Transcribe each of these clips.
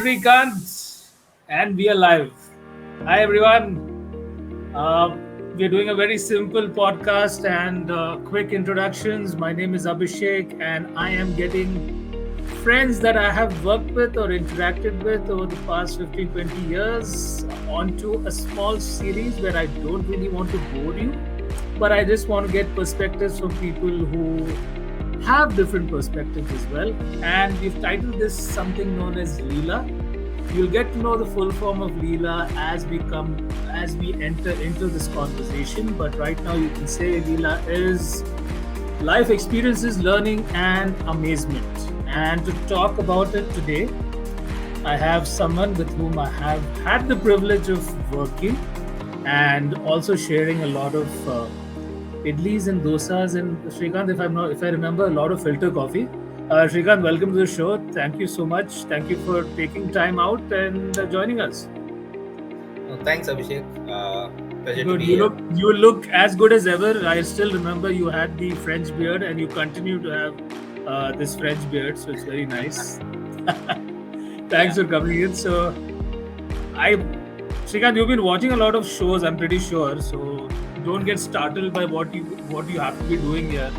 Srikanth, and we are live. Hi, everyone. We are doing a very simple podcast and quick introductions. My name is Abhishek, and I am getting friends that I have worked with or interacted with over the past 15 20 years onto a small series where I don't really want to bore you, but I just want to get perspectives from people who have different perspectives as well. And we've titled this something known as LELA. You'll get to know the full form of LELA as we enter into this conversation. But right now, you can say LELA is life experiences, learning, and amazement. And to talk about it today, I have someone with whom I have had the privilege of working and also sharing a lot of idlis and dosas. And Srikanth, if I remember, a lot of filter coffee. Srikanth, welcome to the show. Thank you so much. Thank you for taking time out and joining us. Thanks, Abhishek. Pleasure to Good. be You here. look as good as ever. I still remember you had the French beard, and you continue to have this French beard. So it's very nice. Thanks for coming in. So, Srikanth, you've been watching a lot of shows. I'm pretty sure. So don't get startled by what you have to be doing here.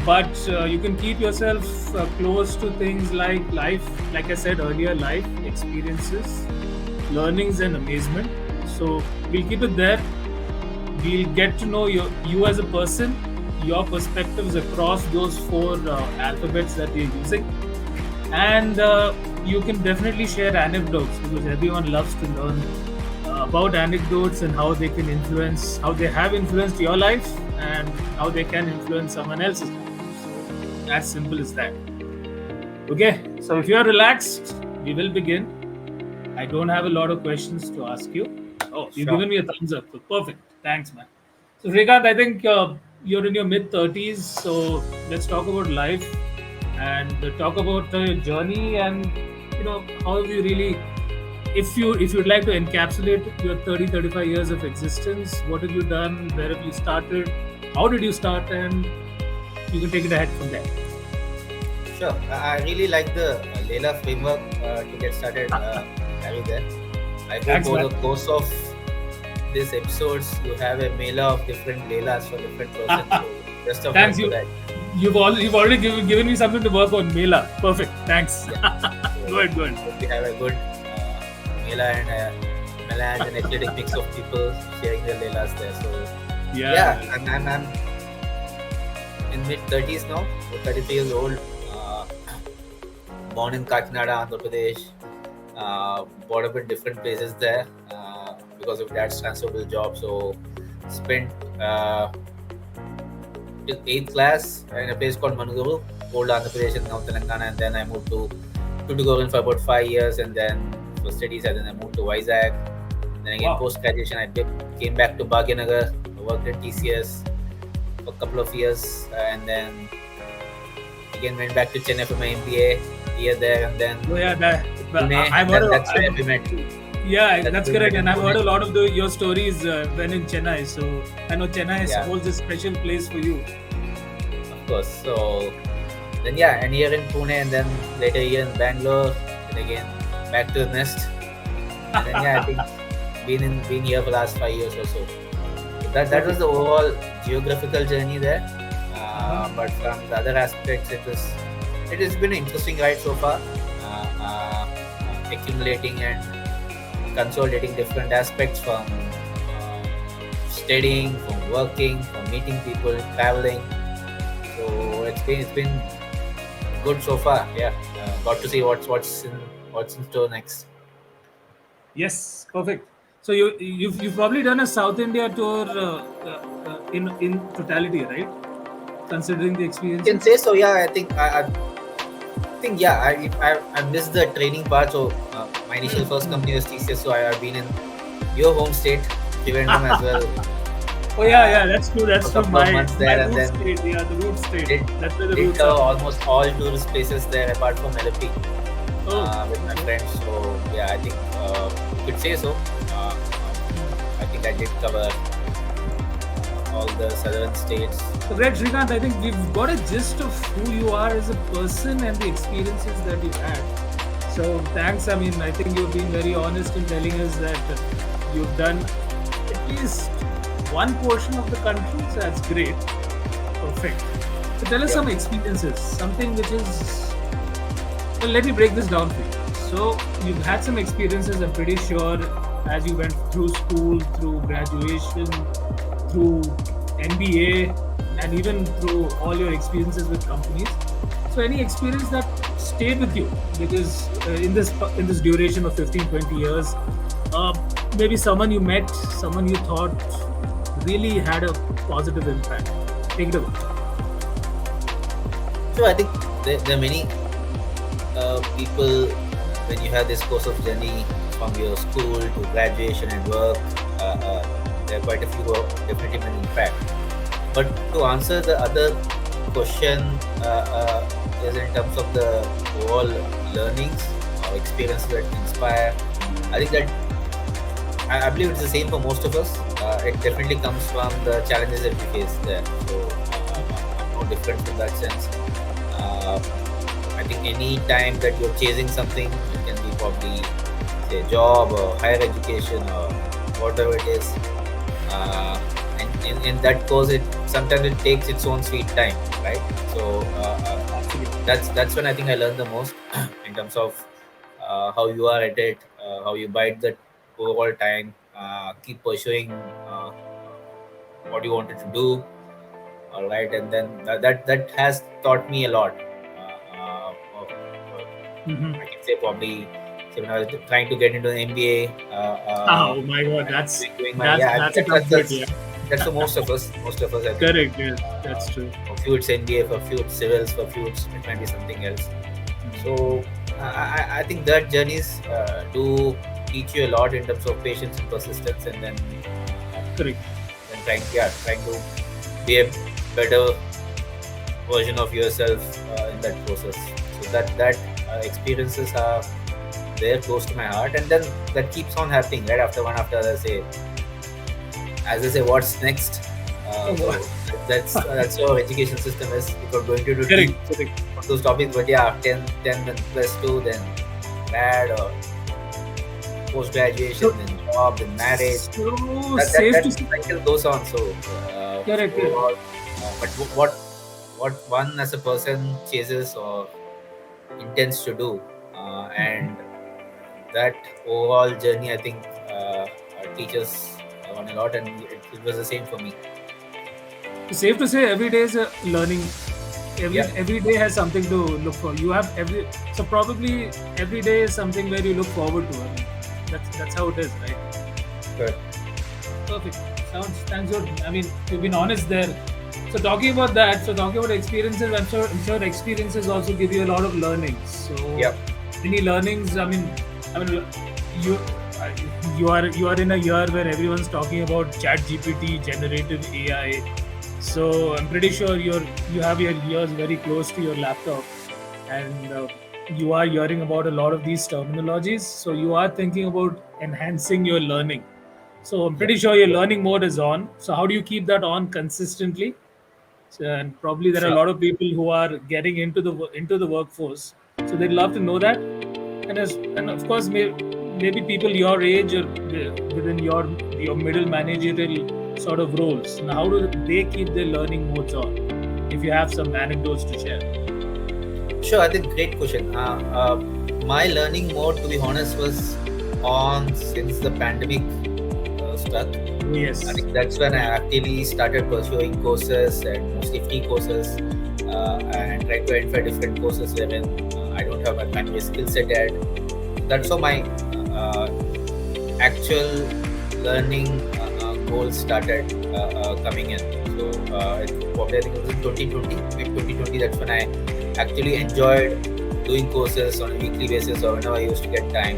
But you can keep yourself close to things like life, like I said earlier, life experiences, learnings, and amazement. So we'll keep it there. We'll get to know you as a person, your perspectives across those four alphabets that we're using, and you can definitely share anecdotes because everyone loves to learn about anecdotes and how they can influence, how they have influenced your life and how they can influence someone else's life. So, as simple as that. Okay, so if you are relaxed, we will begin. I don't have a lot of questions to ask you. Oh, you've Sure. given me a thumbs up. So perfect. Thanks, man. So, Srikanth, I think you're in your mid 30s. So, let's talk about life and talk about your journey and how have you really, if you'd like to encapsulate your 30-35 years of existence, what have you done, where have you started, how did you start, and you can take it ahead from there. Sure. I really like the LELA framework to get started. Harry there. I hope Thanks, over man. the course of these episodes, you have a mailer of different LELAs for different persons. So best of luck Thanks, for that. you've already given me something to work on. Mela, perfect, thanks. Yeah. So Good. hope we have a good mailer and a melange and eclectic mix of people sharing their LELAs there. So Yeah. I'm in mid 30s now, so 33 years old. Born in Kakinada, Andhra Pradesh. Brought up in different places there because of dad's transferable job. So spent till 8th class in a place called Manuguru, old Andhra Pradesh in North Telangana, and then I moved to Tuticorin for about 5 years, and then for studies, and then I moved to Vizag. Then again, Wow. post graduation, I came back to Bhagyanagar, worked at TCS for a couple of years, and then again went back to Chennai for my MBA, year there, and then Oh yeah, Pune. I've heard. That's where we met. Yeah, That's that's where we correct, met and in I've heard a Pune. lot of your stories when in Chennai. So I know Chennai Yeah. holds a special place for you. Of course. So then an year in Pune, and then later a year in Bangalore, and again back to the nest. And then I think been here for the last 5 years or so. That was the overall geographical journey there. But from the other aspects, it has been an interesting ride so far. Accumulating and consolidating different aspects from studying, from working, from meeting people, traveling. So it's been good so far. Yeah, got to see what's in store next. Yes, perfect. So you've probably done a South India tour in totality, right? Considering the You can experiences. say so. Yeah, I think I missed the training part. So my initial first company was TCS. So I've been in your home state, Trivandrum as well. Oh yeah, that's true. That's For a true. couple of months there, My and root then state, yeah, the root state. did That's where the did roots cover are. almost all tourist places there apart from LFP Oh, with my friends. So yeah, I think you could say so. I think I did cover all the southern states. so great, Srikanth. I think we've got a gist of who you are as a person and the experiences that you've had. So thanks. I mean, I think you've been very honest in telling us that you've done at least one portion of the country. So that's great. Perfect. So tell us Yep. some experiences, something which is. Well, let me break this down for you. So you've had some experiences. I'm pretty sure as you went through school, through graduation, through MBA, and even through all your experiences with companies. So any experience that stayed with you because in this duration of 15, 20 years, uh, maybe someone you met, someone you thought really had a positive impact. Take it away. So I think there are many people when you have this course of journey from your school to graduation and work. There are quite a few who have definitely been impact. But to answer the other question is in terms of the overall learnings or experiences that inspire. I think that I believe it's the same for most of us. It definitely comes from the challenges that we face there. So I'm no different from that sense. Uh, I think any time that you're chasing something, it can be probably say a job or higher education or whatever it is. And in that course, it sometimes it takes its own sweet time, right? So Absolutely. that's when I think I learned the most in terms of how you are at it, how you bide the overall time, keep pursuing what you wanted to do, all right, and then that has taught me a lot. Mm-hmm. I can say probably so when I was trying to get into an MBA, Oh my God, and that's doing my that's yeah, I think that's a tough bit. Yeah. that's for most of us. Most of us, I think. Correct. Yes, that's true. For few it's MBA, for few it's civils, for few it's it might be something else. So I think that journeys do teach you a lot in terms of patience and persistence, and Correct. then trying to be a better version of yourself in that process. So that experiences are there close to my heart, and then that keeps on happening right after one after other. As I say, what's next? So that's how our education system is. If you're going to do deep Correct. Correct. on those topics, but yeah, 10 then plus 2, then grad or post graduation, So, then job, then marriage. so That safe to say. cycle goes on. So Correct. Correct. overall, but what one as a person chases or intends to do, and that overall journey, I think, teaches one a lot, and it was the same for me. Safe to say every day is a learning. Every Yeah, every day has something to look for. You have every so probably every day is something where you look forward to. I mean, that's how it is, right? good. Perfect. Sounds good. I mean, you've been honest there. So talking about that, so talking about experiences, I'm sure experiences also give you a lot of learnings. So Yeah. any learnings? I mean, you uh, you are in a year where everyone's talking about Chat GPT, generative AI. So I'm pretty sure you have your ears very close to your laptop, and you are hearing about a lot of these terminologies. So you are thinking about enhancing your learning. So I'm Yeah. pretty sure your learning mode is on. So how do you keep that on consistently? So, and probably there are a Sure. lot of people who are getting into the workforce. So they'd love to know that. And of course, maybe people your age or within your middle managerial sort of roles. Now, how do they keep their learning modes on? If you have some anecdotes to share. Sure, I think great question. My learning mode, to be honest, was on since the pandemic struck. Oh, I yes. think that's when I actively started pursuing courses and mostly free courses, and trying to identify different courses wherein I don't have my primary skill set yet. That's how my uh, actual learning goals started coming in. So probably I think it was in 2020. In 2020, that's when I actually enjoyed doing courses on a weekly basis or whenever I used to get time.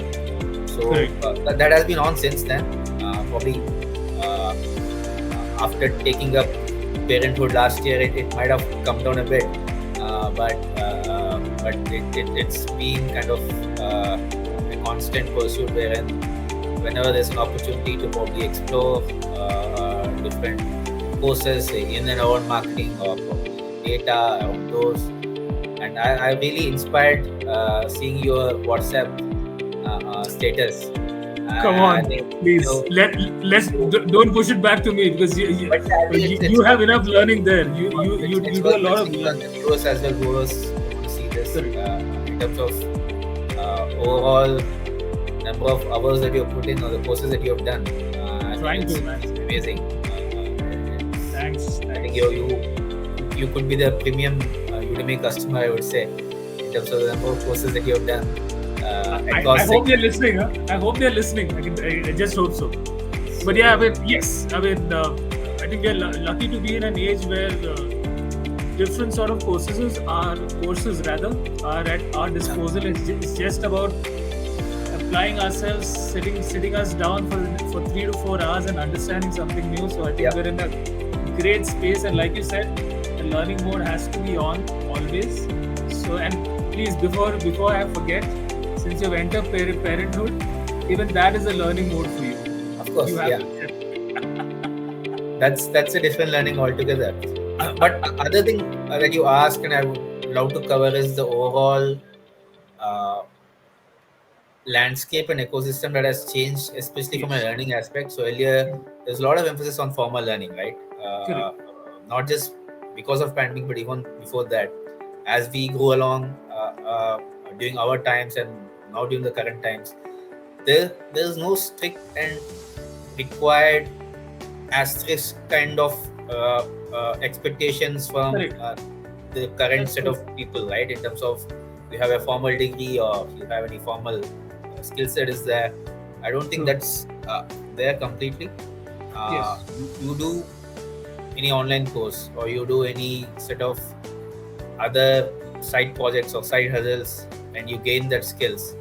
So Correct. that has been on since then. Probably uh, after taking up parenthood last year, it might have come down a bit, but it's been kind of a constant pursuit wherein whenever there's an opportunity to probably explore different courses in and around marketing or probably data around those, And I really inspired seeing your WhatsApp status. Come I on, think please. Don't push it back to me because but yeah, I think you have enough learning there. it's You do a worth lot of mentioning for learning. the viewers as well who want to see this Correct. in terms of overall number of hours that you have put in or the courses that you have done. I think Trying to, it's man. amazing. Thanks. I think Thanks. you could be the premium Udemy customer, I would say, in terms of the number of courses that you have done I across hope they're segments. listening. Huh? I hope they're listening. I just hope so. But yeah, I mean, yes. I mean, I think we're lucky to be in an age where different sort of courses rather are at our disposal. It's just about applying ourselves, sitting us down for 3 to 4 hours and understanding something new. So I think Yeah, we're in a great space. And like you said, the learning mode has to be on always. So and please, before I forget, since you've entered parenthood, even that is a learning mode for you. of course. You have Yeah, to accept. that's a different learning altogether. But other thing that you asked and I would love to cover is the overall uh, landscape and ecosystem that has changed, especially from a Yes. learning aspect. So earlier, there's a lot of emphasis on formal learning, right? Correct. Not just because of pandemic, but even before that. As we go along during our times and now during the current times, there's no strict and required asterisk kind of expectations from Correct. the current That's set true. of people, right? In terms of you have a formal degree or you have any formal skill set is there. I don't think True. that's there completely. Yes. You do any online course or you do any set of other side projects or side hustles and you gain that skills.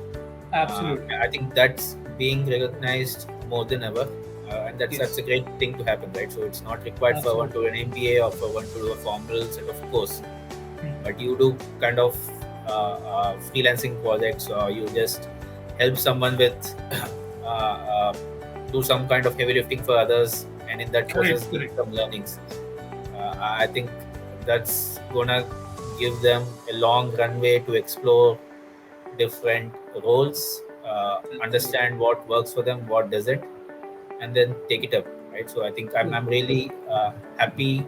Absolutely. I think that's being recognized more than ever, and that's Yes. a great thing to happen, right? So it's not required for one to Absolutely. do an MBA or for one to do a formal set of course, Hmm. but you do kind of freelancing projects or you just help someone with uh, uh, do some kind of heavy lifting for others, and in that process Correct. gain Correct. some learnings. I think that's gonna give them a long runway to explore different roles, Absolutely. understand what works for them, what doesn't, and then take it up. Right. So I think I'm, True. I'm really happy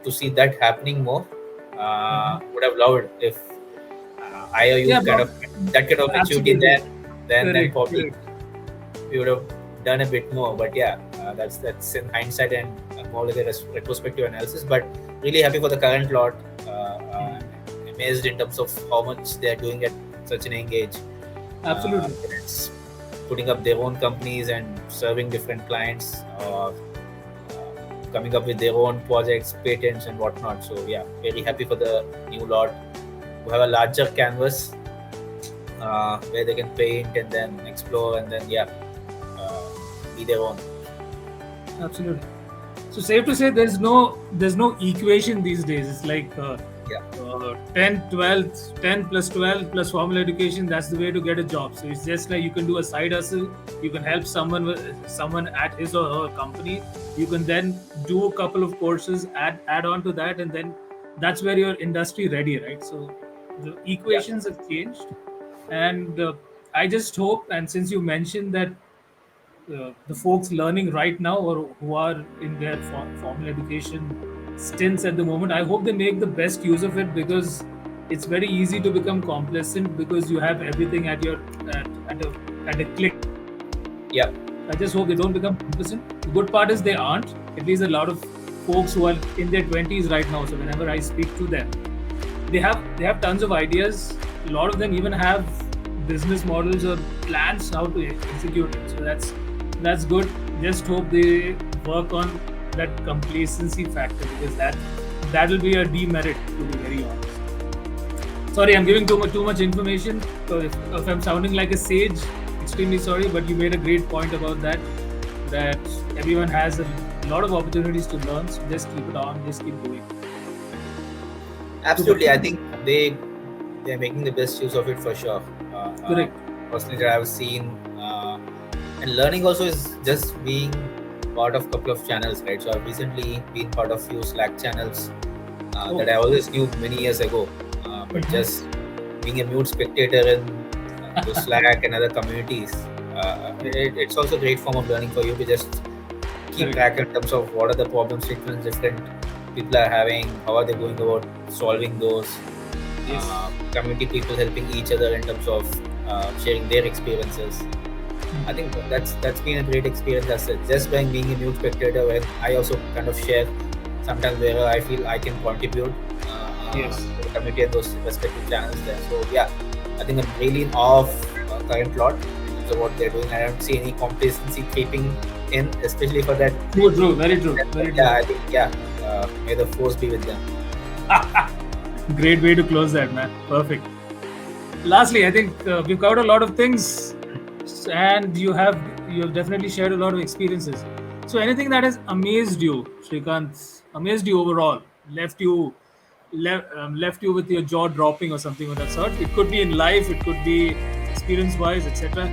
to see that happening more. Mhm. Would have loved if I or you Yeah, kind but of that kind of maturity absolutely. then Correct. probably Correct. we would have done a bit more. But yeah, that's in hindsight and more like a retrospective analysis. But really happy for the current lot. Amazed in terms of how much they are doing at such an young age. Absolutely. It's putting up their own companies and serving different clients, or coming up with their own projects, patents, and whatnot. So yeah, very happy for the new lot who have a larger canvas where they can paint and then explore and then uh, be their own. Absolutely. So safe to say there's no equation these days. It's like Yeah, 10, 12, 10 plus 12 plus formal education. That's the way to get a job. So it's just like you can do a side hustle. You can help someone at his or her company. You can then do a couple of courses, add on to that, and then that's where you're industry ready, right? So the yeah, equations have changed, and I just hope. And since you mentioned that the folks learning right now or who are in their formal education stints at the moment, I hope they make the best use of it because it's very easy to become complacent because you have everything at a click. yeah, I just hope they don't become complacent. The good part is they aren't. At least a lot of folks who are in their 20s right now. So whenever I speak to them, they have tons of ideas. A lot of them even have business models or plans how to execute it. So that's good. Just hope they work on that complacency factor because that'll be a demerit to be very honest. Sorry, I'm giving too much information. So if I'm sounding like a sage, extremely sorry. But you made a great point about that. That everyone has a lot of opportunities to learn. So just keep it on. Just keep doing. Super. absolutely. I think they're making the best use of it for sure. Uh, uh, Correct. Personally, that I've seen, and learning also is just being part of a couple of channels, right? So I've recently been part of few Slack channels that Oh, I always knew many years ago, but just being a mute spectator in the Slack and other communities, it's also a great form of learning for you to just keep track in terms of what are the problem statements different people are having, how are they going about solving those, community people helping each other in terms of sharing their experiences. I think that's been a great experience as such. Just by being a new spectator, where I also kind of share sometimes where I feel I can contribute to the community and those respective channels there. So yeah, I think I'm really in awe of current lot. So what they're doing, I don't see any complacency creeping in, especially for that. True, very true. I think may the force be with them. Great way to close that, man. Perfect. Lastly, I think we've covered a lot of things, and you have definitely shared a lot of experiences. So anything that has amazed you, Srikanth, amazed you overall, left you with your jaw dropping or something of that sort. It could be in life, it could be experience-wise, etc.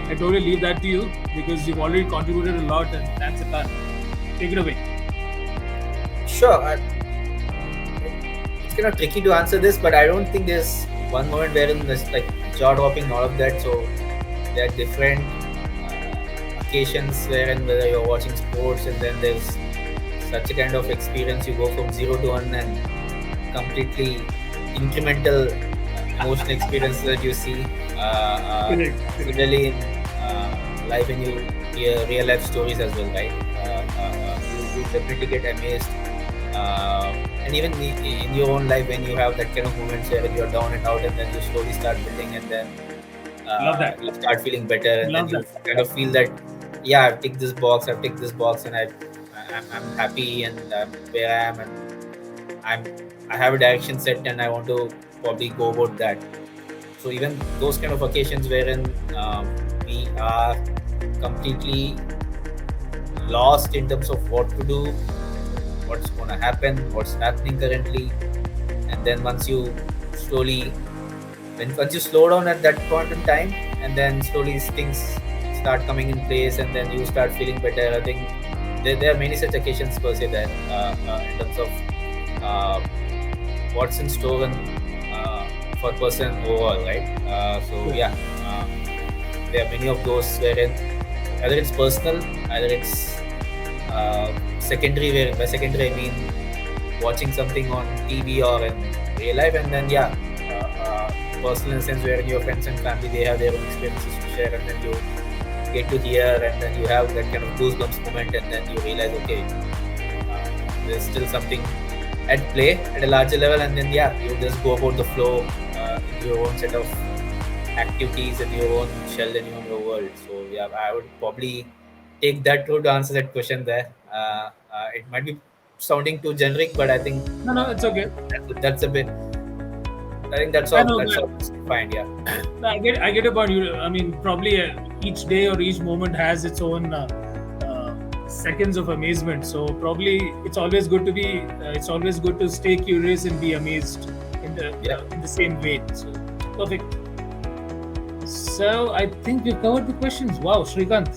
I totally leave that to you because you've already contributed a lot, and thanks a ton. Take it away. Sure. It's kind of tricky to answer this, but I don't think there's one moment wherein there's like jaw dropping and all of that. So there are different occasions wherein whether you're watching sports and then there's such a kind of experience, you go from 0 to 1 and completely incremental emotional experience that you see. Similarly in life, when you hear real life stories as well, right? You definitely get amazed. And even in your own life, when you have that kind of moments where you're down and out and then you slowly start building and then you start feeling better and then you kind of feel that I've ticked this box and I'm happy and where I am and I have a direction set and I want to probably go about that. So even those kind of occasions wherein we are completely lost in terms of what to do, what's going to happen, what's happening currently, and then once you slow down at that point in time, and then slowly things start coming in place, and then you start feeling better. I think there are many such occasions per se there in terms of what's in store for a person overall, right? There are many of those wherein either it's personal, either it's secondary, where by secondary I mean watching something on TV or in real life, and then personal in the sense where your friends and family, they have their own experiences to share, and then you get to hear, and then you have that kind of goosebumps moment, and then you realize, okay, there's still something at play at a larger level, and then you just go about the flow in your own set of activities and your own shell and your own world. So I would probably take that route to answer that question there. It might be sounding too generic, but I think no, it's okay. That's a bit. I think that's all. That's all fine. Yeah. I get about you. I mean, probably each day or each moment has its own seconds of amazement. So probably it's always good to stay curious and be amazed in the same way. So perfect. So I think we've covered the questions. Wow, Srikanth,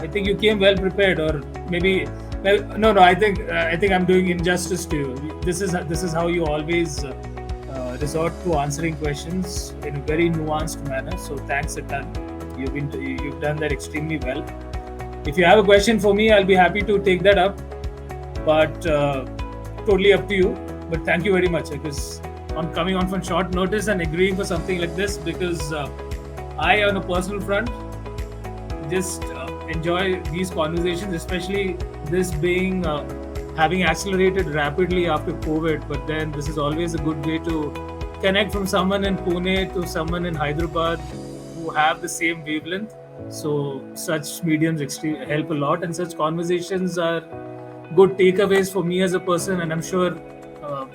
I think you came well prepared, or maybe. Well, no. I think I'm doing injustice to you. This is how you always resort to answering questions in a very nuanced manner. So thanks a ton. You've done that extremely well. If you have a question for me, I'll be happy to take that up. But totally up to you. But thank you very much, because on coming on from short notice and agreeing for something like this, because I, on a personal front, just enjoy these conversations, especially this being having accelerated rapidly after COVID. But then this is always a good way to connect from someone in Pune to someone in Hyderabad who have the same wavelength. So such mediums help a lot, and such conversations are good takeaways for me as a person. And I'm sure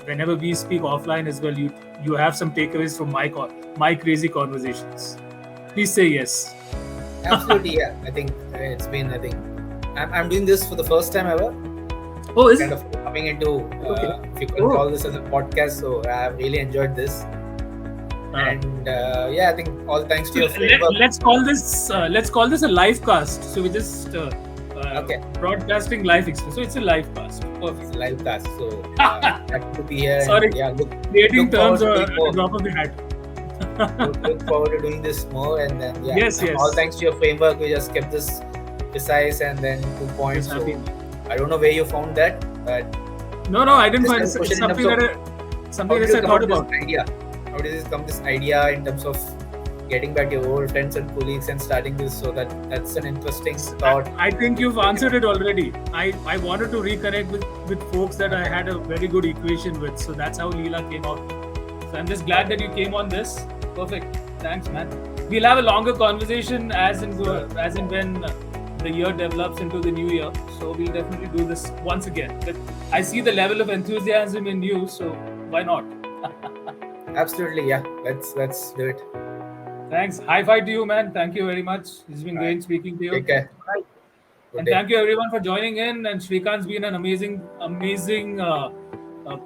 whenever we speak offline as well, you have some takeaways from my crazy conversations. Please say yes. Absolutely, yeah. I think it's been. I think I'm doing this for the first time ever. Oh, is kind of coming into if you can call this as a podcast. So I've really enjoyed this. And I think all thanks to your framework. Let's call this a live cast. So we just Okay. broadcasting live experience. So it's a live cast. It's Perfect. a live cast. So happy to be here. Sorry, And, yeah, creating look forward terms to at doing the more. drop of the hat. Look forward to doing this more. And then Yes, yes. all thanks to your framework, we just kept this precise and then 2 points. Yes, So I don't know where you found that, but No, I didn't Just find have a it's question in something terms that something how that did I you come thought up with about. this idea? How did this come this idea in terms of getting back your old friends and colleagues and starting this? So that's an interesting thought. I think you've answered it already. I wanted to reconnect with folks that I had a very good equation with. So that's how LELA came out. So I'm just glad that you came on this. Perfect. Thanks, man. We'll have a longer conversation as and when the year develops into the new year. So we'll definitely do this once again. But I see the level of enthusiasm in you, so why not? Absolutely, yeah. Let's do it. Thanks. High five to you, man. Thank you very much. It's been great speaking to you. Take care. Good And day. thank you everyone for joining in. And Srikanth's been an amazing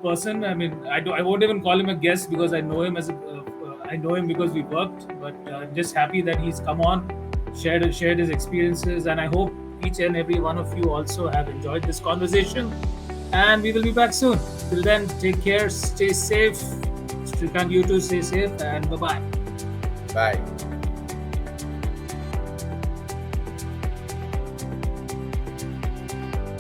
person. I mean, I won't even call him a guest because I know him I know him because we worked. But I'm just happy that he's come on, shared his experiences, and I hope each and every one of you also have enjoyed this conversation. And we will be back soon. Till then, take care, stay safe. Srikanth, you too, stay safe, and bye-bye. Bye.